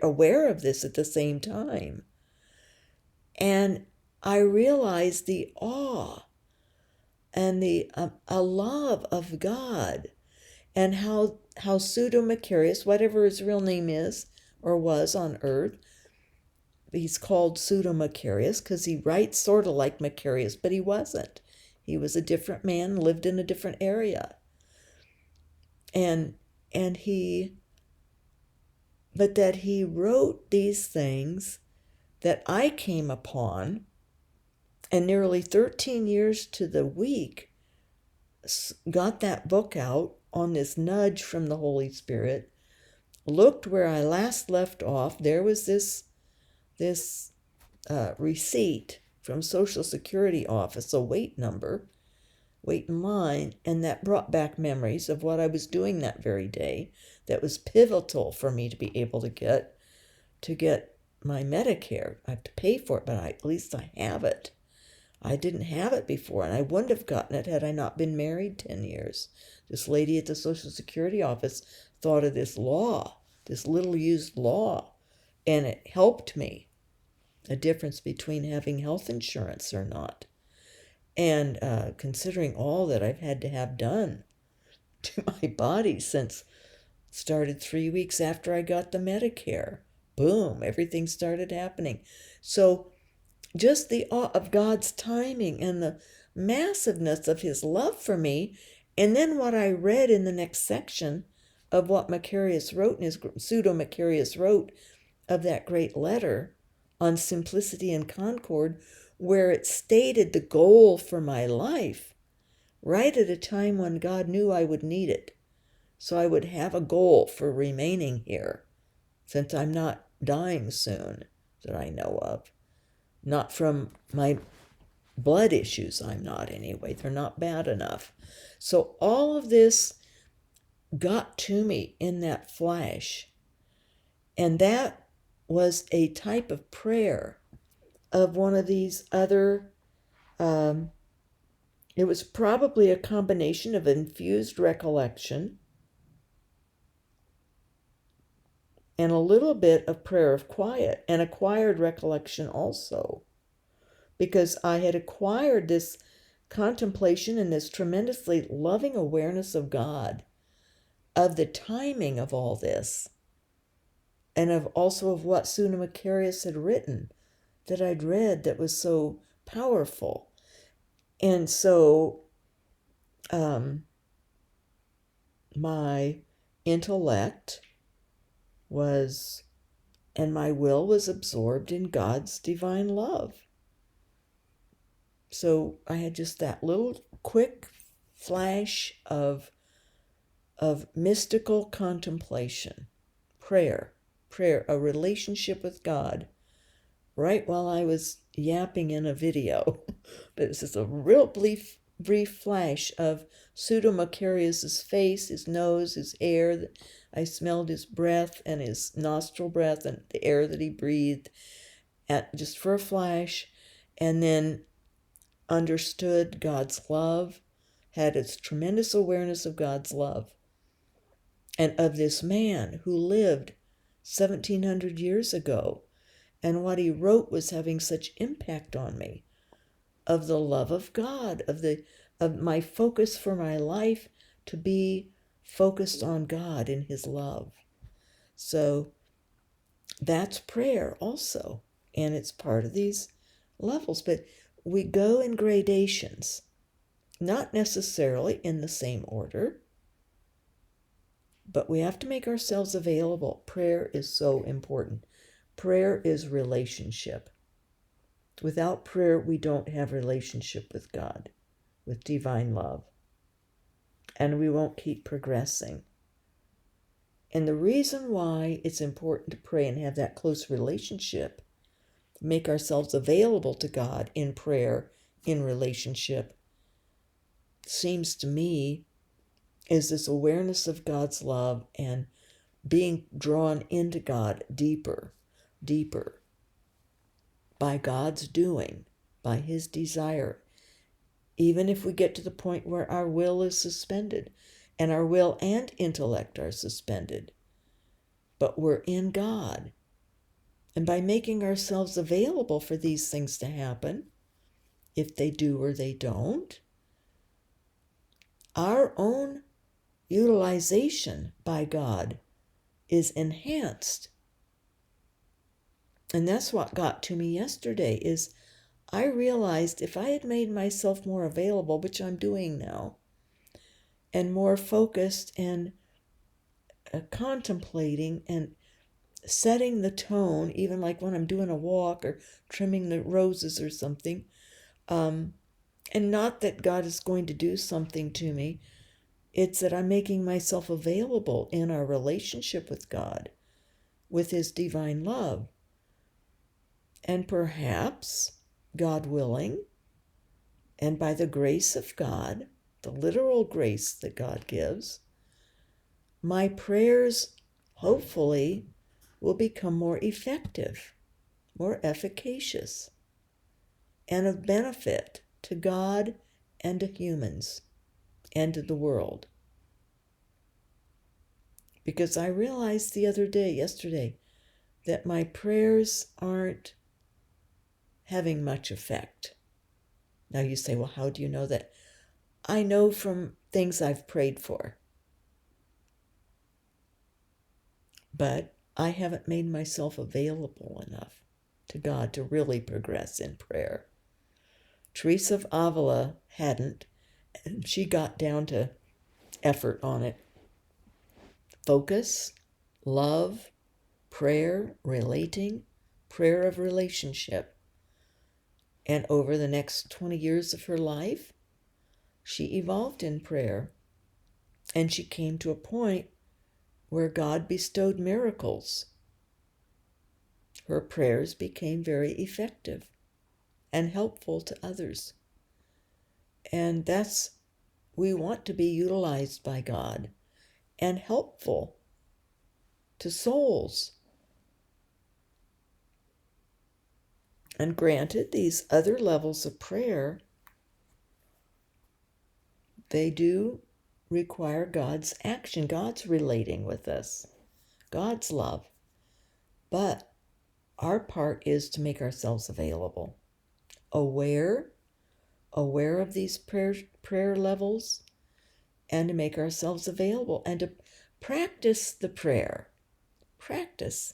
aware of this at the same time. And I realized the awe and the a love of God, and how pseudo Macarius, whatever his real name is or was on earth, he's called pseudo Macarius because he writes sort of like Macarius, but he wasn't. He was a different man, lived in a different area. And but that he wrote these things that I came upon, and nearly 13 years to the week got that book out on this nudge from the Holy Spirit, looked where I last left off. There was this receipt from Social Security office, a wait number, wait in line, and that brought back memories of what I was doing that very day that was pivotal for me to be able to get my Medicare. I have to pay for it, but at least I have it. I didn't have it before, and I wouldn't have gotten it had I not been married 10 years. This lady at the Social Security office thought of this law, this little used law, and it helped me. A difference between having health insurance or not. And considering all that I've had to have done to my body since started 3 weeks after I got the Medicare. Boom, everything started happening. So just the awe of God's timing and the massiveness of his love for me. And then what I read in the next section of what Macarius wrote, pseudo Macarius wrote, of that great letter on simplicity and concord, where it stated the goal for my life, right at a time when God knew I would need it. So I would have a goal for remaining here, since I'm not dying soon, that I know of. Not from my blood issues, I'm not anyway. They're not bad enough. So all of this got to me in that flash. And that was a type of prayer of one of these other, it was probably a combination of infused recollection and a little bit of prayer of quiet and acquired recollection also, because I had acquired this contemplation and this tremendously loving awareness of God, of the timing of all this, and also of what Suna Macarius had written that I'd read that was so powerful. And so my intellect was, and my will was absorbed in God's divine love. So I had just that little quick flash of mystical contemplation, prayer, a relationship with God, right while I was yapping in a video. But it's just a real brief flash of pseudo Macarius's face, his nose, his air. I smelled his breath and his nostril breath and the air that he breathed, just for a flash, and then understood God's love, had its tremendous awareness of God's love, and of this man who lived 1700 years ago, and what he wrote was having such impact on me, of the love of God, of my focus for my life to be focused on God in his love. So that's prayer also, and it's part of these levels, but we go in gradations, not necessarily in the same order, but we have to make ourselves available. Prayer is so important. Prayer is relationship. Without prayer, we don't have relationship with God, with divine love, and we won't keep progressing. And the reason why it's important to pray and have that close relationship, make ourselves available to God in prayer, in relationship, seems to me is this awareness of God's love and being drawn into God deeper by God's doing, by his desire, even if we get to the point where our will is suspended, and our will and intellect are suspended. But we're in God. And by making ourselves available for these things to happen, if they do or they don't, our own utilization by God is enhanced. And that's what got to me yesterday, is I realized if I had made myself more available, which I'm doing now, and more focused and contemplating and setting the tone, even like when I'm doing a walk or trimming the roses or something, and not that God is going to do something to me, it's that I'm making myself available in our relationship with God, with his divine love. And perhaps, God willing, and by the grace of God, the literal grace that God gives, my prayers, hopefully, will become more effective, more efficacious, and of benefit to God and to humans and to the world. Because I realized yesterday, that my prayers aren't having much effect. Now you say, well, how do you know that? I know from things I've prayed for. But I haven't made myself available enough to God to really progress in prayer. Teresa of Avila hadn't, and she got down to effort on it. Focus, love, prayer, relating, prayer of relationship. And over the next 20 years of her life, she evolved in prayer. And she came to a point where God bestowed miracles. Her prayers became very effective and helpful to others. And we want to be utilized by God and helpful to souls. And granted, these other levels of prayer, they do require God's action, God's relating with us, God's love. But our part is to make ourselves available, aware of these prayer levels, and to make ourselves available and to practice the prayer. Practice.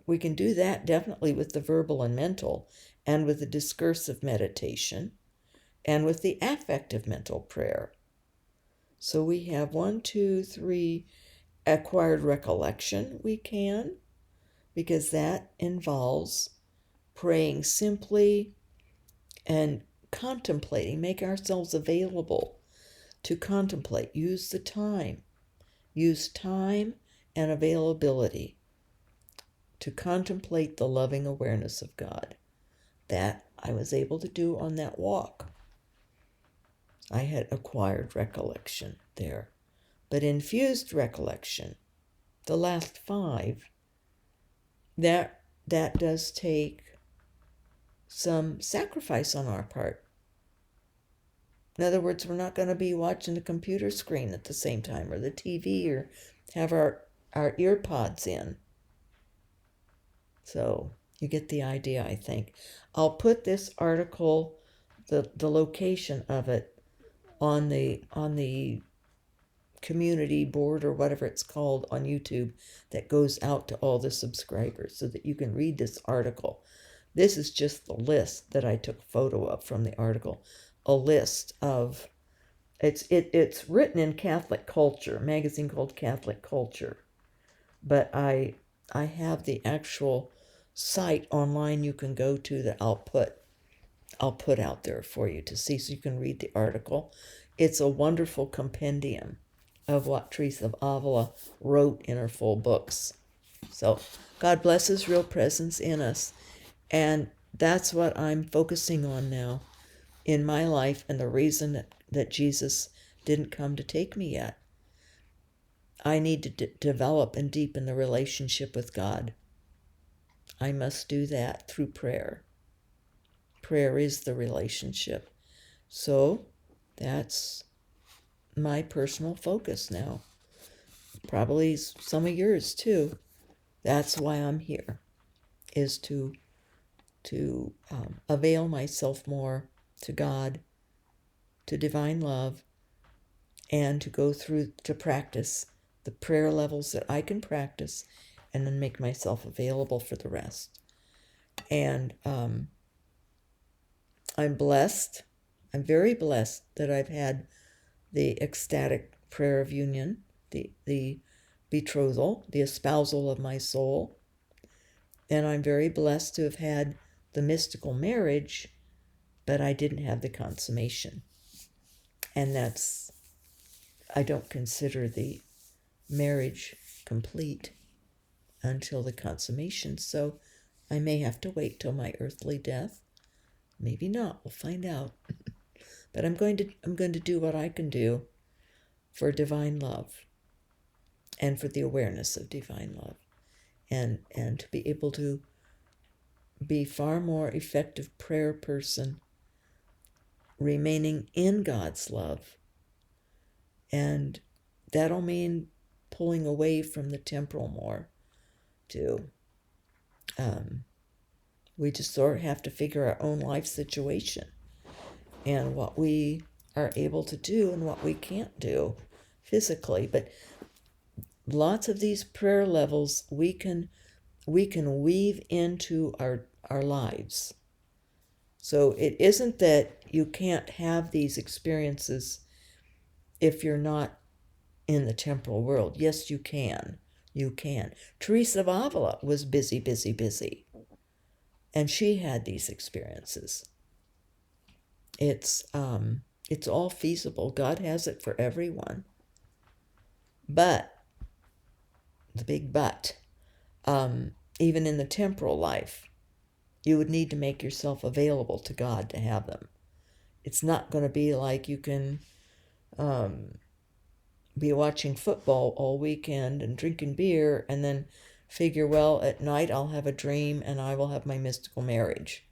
We can do that definitely with the verbal and mental, and with the discursive meditation, and with the affective mental prayer. So we have 1, 2, 3 acquired recollection we can, because that involves praying simply and contemplating, make ourselves available to contemplate. Use time and availability to contemplate the loving awareness of God. That I was able to do on that walk. I had acquired recollection there. But infused recollection, the last 5, that does take some sacrifice on our part. In other words, we're not going to be watching the computer screen at the same time, or the TV, or have our ear pods in. So you get the idea, I think. I'll put this article, the location of it, on the community board or whatever it's called on YouTube that goes out to all the subscribers, so that you can read this article. This is just the list that I took a photo of from the article. A list of, it's written in Catholic Culture, a magazine called Catholic Culture. But I have the actual site online you can go to that I'll put out there for you to see, so you can read the article. It's a wonderful compendium of what Teresa of Avila wrote in her full books. So God bless his real presence in us. And that's what I'm focusing on now in my life, and the reason that Jesus didn't come to take me yet. I need to develop and deepen the relationship with God. I must do that through prayer. prayer is the relationship. So that's my personal focus now. Probably some of yours too. That's why I'm here, is to avail myself more to God, to divine love, and to go through to practice the prayer levels that I can practice, and then make myself available for the rest. And I'm blessed. I'm very blessed that I've had the ecstatic prayer of union, the betrothal, the espousal of my soul. And I'm very blessed to have had the mystical marriage, but I didn't have the consummation. And I don't consider the marriage complete until the consummation. So I may have to wait till my earthly death. Maybe not. We'll find out. But I'm going to do what I can do for divine love and for the awareness of divine love, and to be able to be far more effective prayer person, remaining in God's love. And that'll mean pulling away from the temporal more too. We just sort of have to figure our own life situation and what we are able to do and what we can't do physically. But lots of these prayer levels we can weave into our lives. So it isn't that you can't have these experiences if you're not in the temporal world. Yes, you can. You can. Teresa of Avila was busy, busy, busy. And she had these experiences. It's all feasible. God has it for everyone. But, the big but, even in the temporal life, you would need to make yourself available to God to have them. It's not going to be like you can be watching football all weekend and drinking beer and then figure, well, at night I'll have a dream and I will have my mystical marriage.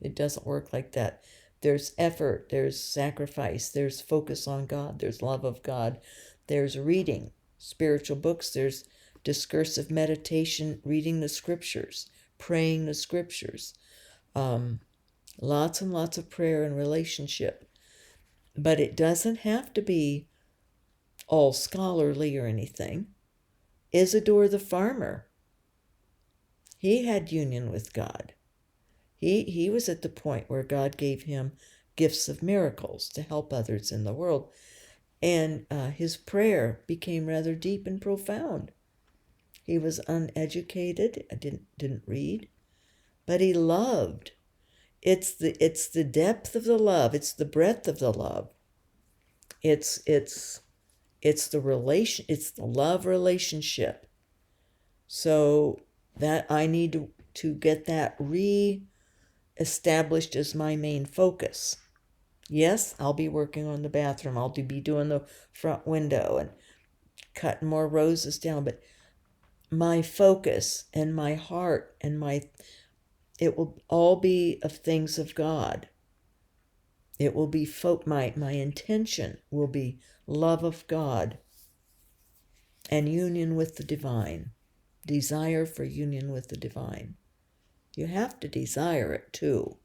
It doesn't work like that. There's effort, there's sacrifice, there's focus on God, there's love of God, there's reading spiritual books, there's discursive meditation, reading the scriptures, praying the scriptures, lots and lots of prayer and relationship. But it doesn't have to be all scholarly or anything. Isidore the farmer, he had union with God. He was at the point where God gave him gifts of miracles to help others in the world. And his prayer became rather deep and profound. He was uneducated, didn't read, but he loved. It's the depth of the love. It's the breadth of the love. It's the relation. It's the love relationship. So that I need to get that established as my main focus. Yes, I'll be working on the bathroom. I'll be doing the front window and cutting more roses down. But my focus and my heart and it will all be of things of God. It will be my intention will be love of God and union with the divine. Desire for union with the divine. You have to desire it too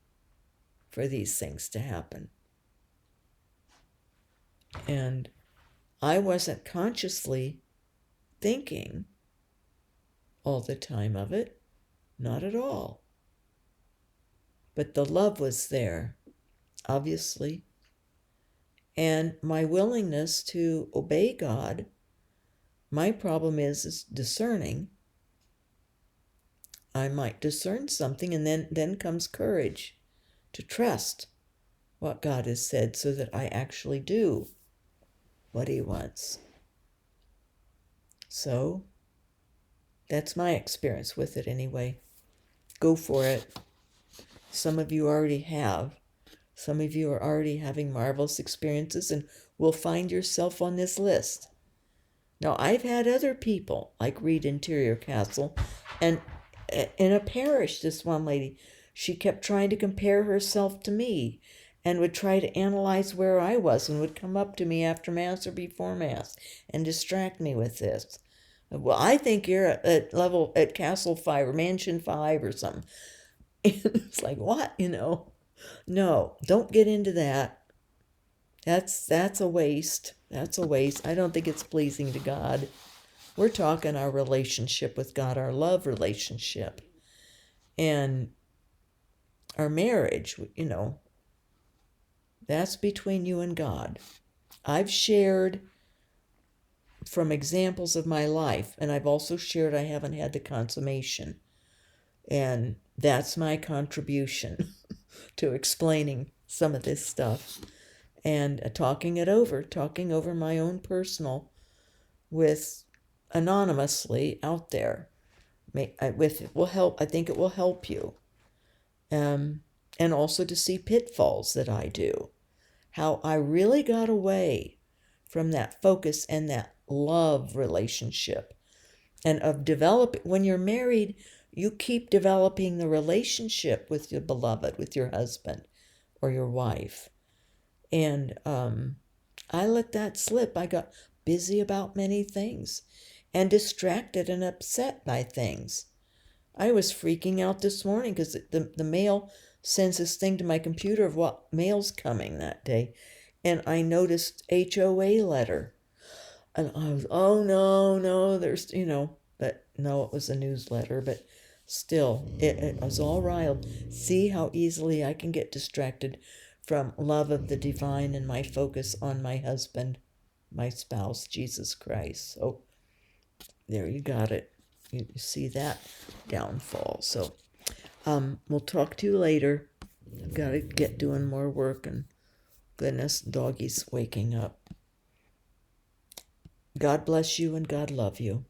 for these things to happen. And I wasn't consciously thinking all the time of it, not at all. But the love was there, obviously. And my willingness to obey God, my problem is discerning. I might discern something, and then comes courage to trust what God has said so that I actually do what he wants. So that's my experience with it anyway. Go for it. Some of you already have. Some of you are already having marvelous experiences and will find yourself on this list. Now, I've had other people, like Reed Interior Castle, and in a parish, this one lady, she kept trying to compare herself to me and would try to analyze where I was and would come up to me after Mass or before Mass and distract me with this. Well, I think you're at Castle 5 or Mansion 5 or something. And it's like, what? No, don't get into that. That's a waste. That's a waste. I don't think it's pleasing to God. We're talking our relationship with God, our love relationship, and our marriage, that's between you and God. I've shared from examples of my life, and I've also shared I haven't had the consummation. And that's my contribution to explaining some of this stuff and talking over my own personal with anonymously out there. With it will help. I think it will help you. And also to see pitfalls that I do. How I really got away from that focus and that love relationship. And of developing, when you're married, you keep developing the relationship with your beloved, with your husband or your wife. And I let that slip. I got busy about many things and distracted and upset by things. I was freaking out this morning because the mail sends this thing to my computer of what mail's coming that day. And I noticed HOA letter. And I was, oh no, there's, but no, it was a newsletter. But still, it was all riled. See how easily I can get distracted from love of the divine and my focus on my husband, my spouse, Jesus Christ. So there you got it. You see that downfall. So we'll talk to you later. I've got to get doing more work, and goodness, doggy's waking up. God bless you and God love you.